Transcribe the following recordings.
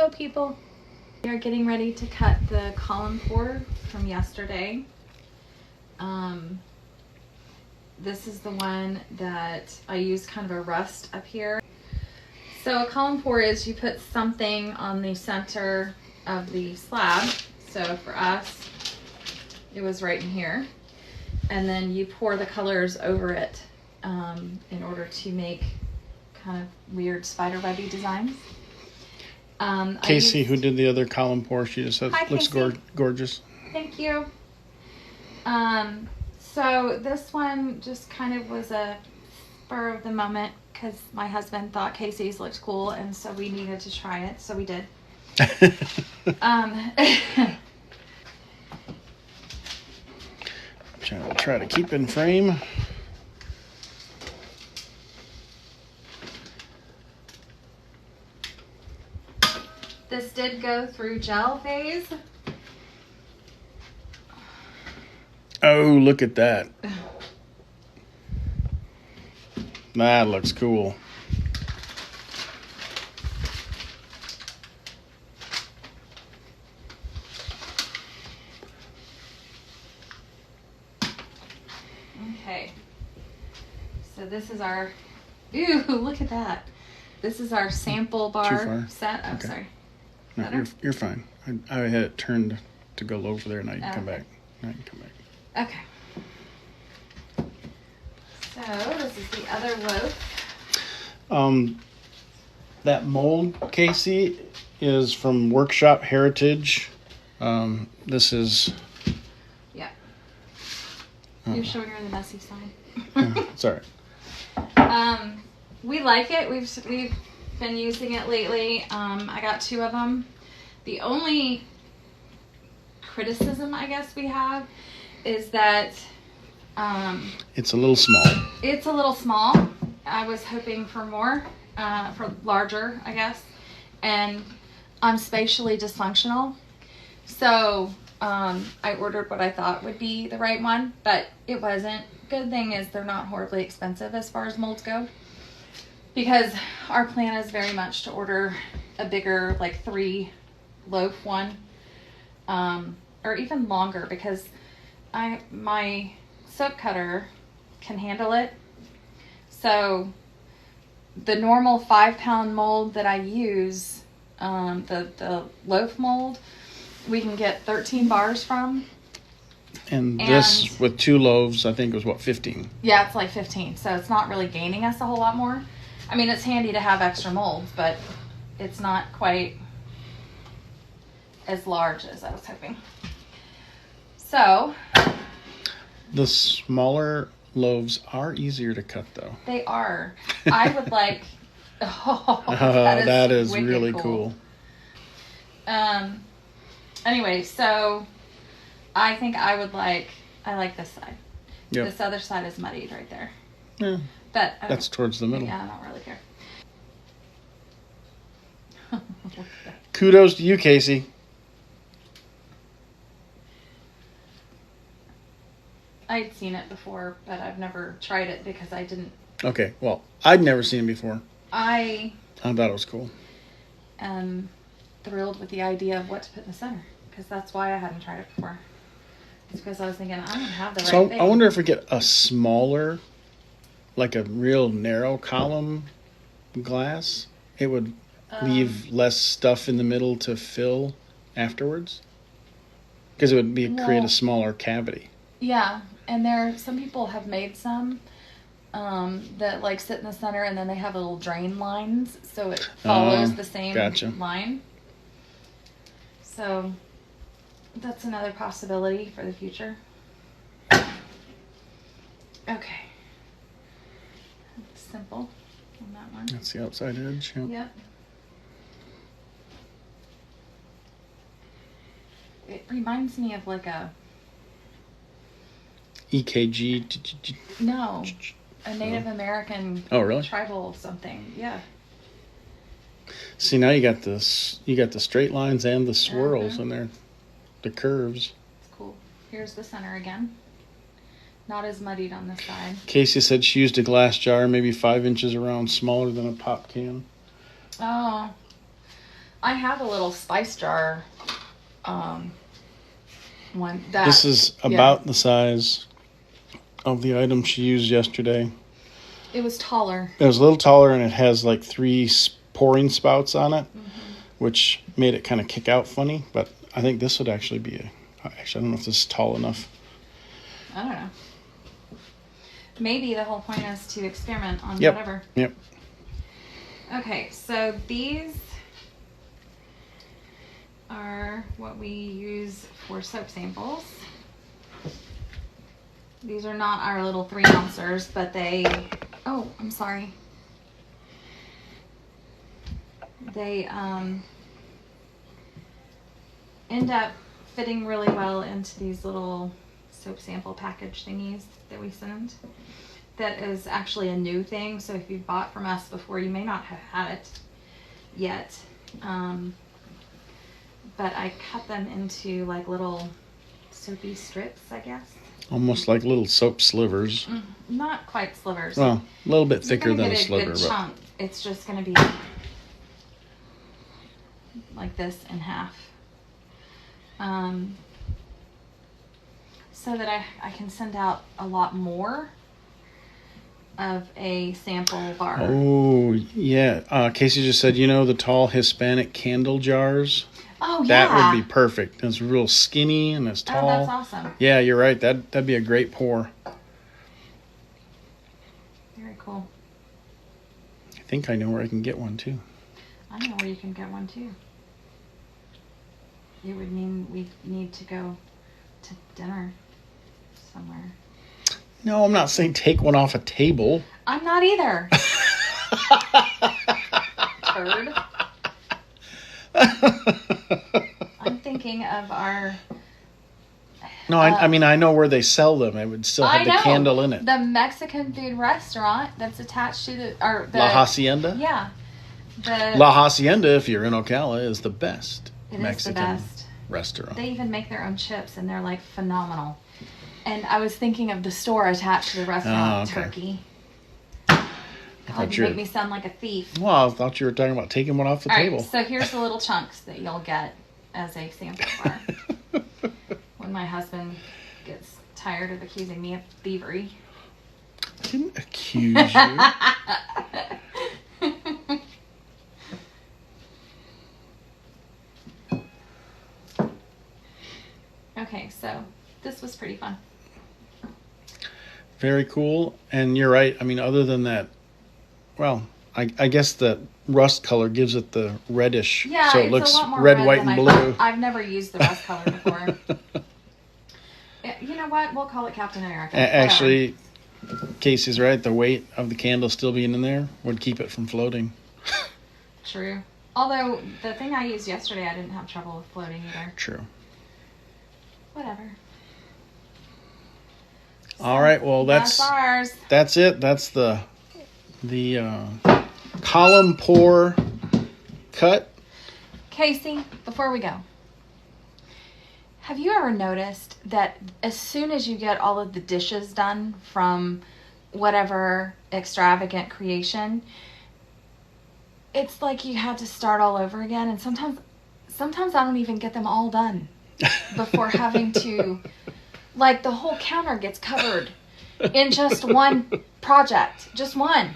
Hello, people. We are getting ready to cut the column pour from yesterday. This is the one that I use kind of a rust up here. So a column pour is you put something on the center of the slab. So for us, it was right in here. And then you pour the colors over it in order to make kind of weird spiderwebby designs. Casey, who did the other column pour, she just said, looks gorgeous. Thank you. So this one just kind of was a spur of the moment because my husband thought Casey's looked cool, and so we needed to try it, so we did. Try to keep in frame. This did go through gel phase. Oh, look at that. That looks cool. Okay. So this is our, ooh, look at that. This is our sample bar set. Oh, okay. Sorry. No, you're fine. I had it turned to go low for there. Now you can come back. Now you can come back. Okay. So this is the other loaf. That mold, Casey, is from Workshop Heritage. This is. Yeah. You're showing her the messy side. It's all right. We like it. We've been using it lately. I got 2 of them. The only criticism I guess we have is that it's a little small. It's a little small. I was hoping for more, for larger, I guess. And I'm spatially dysfunctional. So I ordered what I thought would be the right one, but it wasn't. Good thing is they're not horribly expensive as far as molds go. Because our plan is very much to order a bigger, like 3 loaf one, or even longer, because my soap cutter can handle it. So the normal 5-pound mold that I use, the loaf mold, we can get 13 bars from. And this with 2 loaves, I think it was what, 15? Yeah, it's like 15. So it's not really gaining us a whole lot more. I mean, it's handy to have extra molds, but it's not quite as large as I was hoping. So the smaller loaves are easier to cut, though. They are. I would like. That is really cool. Anyway, so I think I like this side. Yep. This other side is muddied right there. Yeah. But that's towards the middle. Yeah, I don't really care. Kudos to you, Casey. I'd seen it before, but I've never tried it because I didn't. Okay, well, I'd never seen it before. I thought it was cool. I'm thrilled with the idea of what to put in the center, because that's why I hadn't tried it before. It's because I was thinking, I don't have the right thing. So I wonder if we get a smaller, like a real narrow column glass, it would leave less stuff in the middle to fill afterwards? Because it would create a smaller cavity. Yeah, and some people have made some that like sit in the center, and then they have little drain lines, so it follows the same line. So that's another possibility for the future. Okay. Simple on that one. That's the outside edge. Yep. It reminds me of like a EKG. No, a Native American. Oh, really? Tribal something. Yeah. See, now you got this. You got the straight lines and the swirls in there, the curves. It's cool. Here's the center again. Not as muddied on this side. Casey said she used a glass jar, maybe 5 inches around, smaller than a pop can. Oh. I have a little spice jar one that This is about the size of the item she used yesterday. it was taller. It was a little taller, and it has like 3 pouring spouts on it, which made it kind of kick out funny. But I think this would actually be actually, I don't know if this is tall enough. I don't know. Maybe the whole point is to experiment on Yep. whatever. Yep. Okay, so these are what we use for soap samples. These are not our little 3-ouncers, but they, oh, I'm sorry. They end up fitting really well into these little soap sample package thingies that we send. That is actually a new thing, so if you've bought from us before, you may not have had it yet. But I cut them into like little soapy strips, I guess. Almost like little soap slivers. Not quite slivers. Well, a little bit thicker You're gonna than a get sliver, good but chunk. It's just going to be like this in half. So that I can send out a lot more of a sample bar. oh yeah. Casey just said, the tall Hispanic candle jars. Oh, yeah. That would be perfect. It's real skinny and it's tall. Oh, that's awesome. Yeah, you're right. That'd be a great pour. Very cool. I think I know where I can get one too. I know where you can get one too. It would mean we need to go to dinner somewhere. No, I'm not saying take one off a table. I'm not either. Turd. I'm thinking of our... No, I mean, I know where they sell them. It would still have the candle in it. The Mexican food restaurant that's attached to the La Hacienda? Yeah. La Hacienda, if you're in Ocala, is the best It Mexican is the best. restaurant. They even make their own chips, and they're like phenomenal. And I was thinking of the store attached to the restaurant, okay. Turkey. thought God, you you make me sound like a thief. Well, I thought you were talking about taking one off the All table. right, so here's the little chunks that you'll get as a sample bar. When my husband gets tired of accusing me of thievery. I didn't accuse you. Okay, so this was pretty fun. Very cool. And you're right. I mean, other than that, well, I guess the rust color gives it the reddish. Yeah, so it it's looks a lot more red, red white, than and I blue. thought. I've never used the rust color before. You know what? We'll call it Captain America. Actually, Casey's right. The weight of the candle still being in there would keep it from floating. True. Although the thing I used yesterday, I didn't have trouble with floating either. True. Whatever. All right. Well, That's ours. that's it. That's the column pour cut. Casey, before we go, have you ever noticed that as soon as you get all of the dishes done from whatever extravagant creation, it's like you had to start all over again, and sometimes I don't even get them all done before having to, like, the whole counter gets covered in just one project, just one.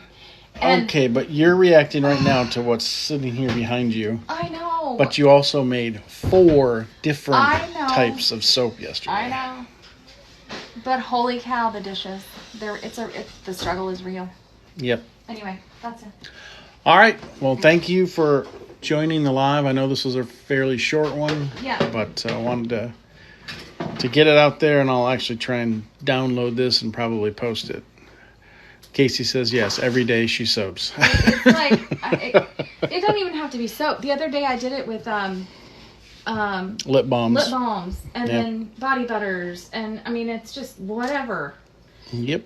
And Okay, but you're reacting right now to what's sitting here behind you. I know. But you also made 4 different I know. types of soap yesterday. I know. But holy cow, the dishes. The struggle is real. Yep. Anyway, that's it. All right. Well, thank you for joining the live. I know this was a fairly short one. Yeah. But I wanted to get it out there, and I'll actually try and download this and probably post it. Casey says yes, every day she soaps. It's like, it don't even have to be soap. The other day I did it with Lip balms. lip balms and Yeah. then body butters. And I mean, it's just whatever. Yep.